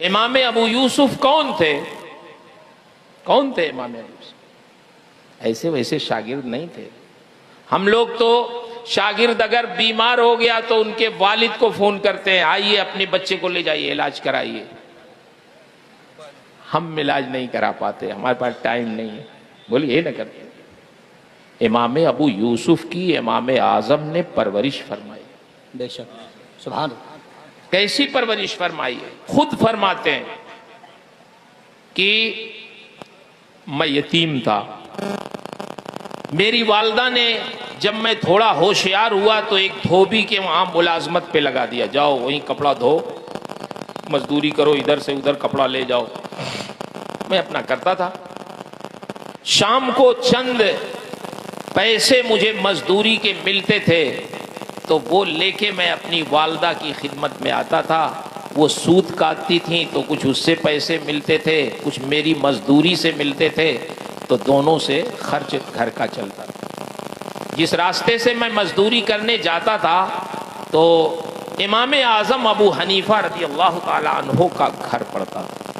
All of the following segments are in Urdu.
امام ابو یوسف کون تھے؟ کون تھے امام ابو یوسف؟ ایسے ویسے شاگرد نہیں تھے. ہم لوگ تو شاگرد اگر بیمار ہو گیا تو ان کے والد کو فون کرتے ہیں، آئیے اپنے بچے کو لے جائیے علاج کرائیے. ہم علاج نہیں کرا پاتے، ہمارے پاس ٹائم نہیں ہے. بولیے یہ نہ کرتے. امام ابو یوسف کی امام اعظم نے پرورش فرمائی. بے شک، سبحان اللہ. کیسی پرورش فرمائی ہے؟ خود فرماتے ہیں کہ میں یتیم تھا. میری والدہ نے جب میں تھوڑا ہوشیار ہوا تو ایک دھوبی کے وہاں ملازمت پہ لگا دیا، جاؤ وہیں کپڑا دھو، مزدوری کرو، ادھر سے ادھر کپڑا لے جاؤ. میں اپنا کرتا تھا. شام کو چند پیسے مجھے مزدوری کے ملتے تھے تو وہ لے کے میں اپنی والدہ کی خدمت میں آتا تھا. وہ سود کاٹتی تھیں تو کچھ اس سے پیسے ملتے تھے، کچھ میری مزدوری سے ملتے تھے، تو دونوں سے خرچ گھر کا چلتا تھا. جس راستے سے میں مزدوری کرنے جاتا تھا تو امام اعظم ابو حنیفہ رضی اللہ تعالیٰ عنہ کا گھر پڑتا تھا.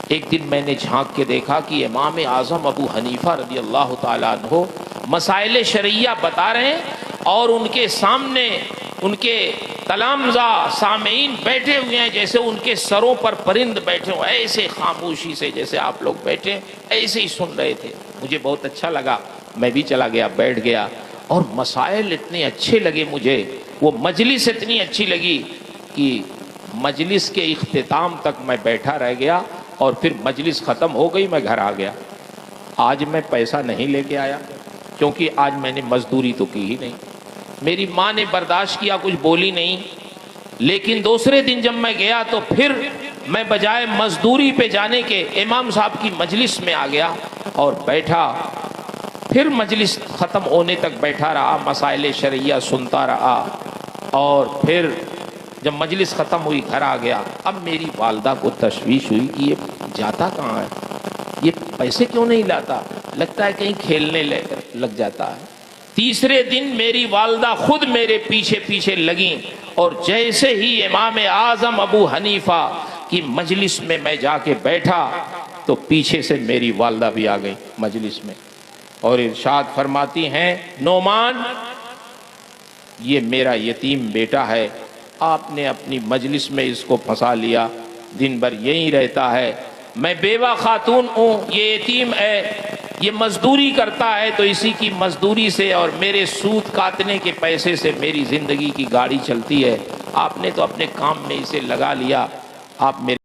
ایک دن میں نے جھانک کے دیکھا کہ امام اعظم ابو حنیفہ رضی اللہ تعالیٰ عنہ مسائل شرعیہ بتا رہے ہیں اور ان کے سامنے ان کے تلامذہ سامعین بیٹھے ہوئے ہیں جیسے ان کے سروں پر پرند بیٹھے ہوں، ایسے خاموشی سے جیسے آپ لوگ بیٹھے ایسے ہی سن رہے تھے. مجھے بہت اچھا لگا، میں بھی چلا گیا، بیٹھ گیا، اور مسائل اتنے اچھے لگے مجھے، وہ مجلس اتنی اچھی لگی کہ مجلس کے اختتام تک میں بیٹھا رہ گیا اور پھر مجلس ختم ہو گئی، میں گھر آ گیا. آج میں پیسہ نہیں لے کے آیا کیونکہ آج میں نے مزدوری تو کی ہی نہیں. میری ماں نے برداشت کیا، کچھ بولی نہیں. لیکن دوسرے دن جب میں گیا تو پھر میں بجائے مزدوری پہ جانے کے امام صاحب کی مجلس میں آ گیا اور بیٹھا. پھر مجلس ختم ہونے تک بیٹھا رہا، مسائل شرعیہ سنتا رہا، اور پھر جب مجلس ختم ہوئی گھر آ گیا. اب میری والدہ کو تشویش ہوئی کہ یہ جاتا کہاں ہے، یہ پیسے کیوں نہیں لاتا، لگتا ہے کہیں کھیلنے لگ جاتا ہے. تیسرے دن میری والدہ خود میرے پیچھے پیچھے لگیں اور جیسے ہی امام اعظم ابو حنیفہ کی مجلس میں میں جا کے بیٹھا تو پیچھے سے میری والدہ بھی آ گئی مجلس میں اور ارشاد فرماتی ہیں، نعمان یہ میرا یتیم بیٹا ہے، آپ نے اپنی مجلس میں اس کو پھنسا لیا، دن بھر یہیں رہتا ہے. میں بیوہ خاتون ہوں، یہ یتیم ہے، یہ مزدوری کرتا ہے تو اسی کی مزدوری سے اور میرے سود کاٹنے کے پیسے سے میری زندگی کی گاڑی چلتی ہے. آپ نے تو اپنے کام میں اسے لگا لیا. آپ میرے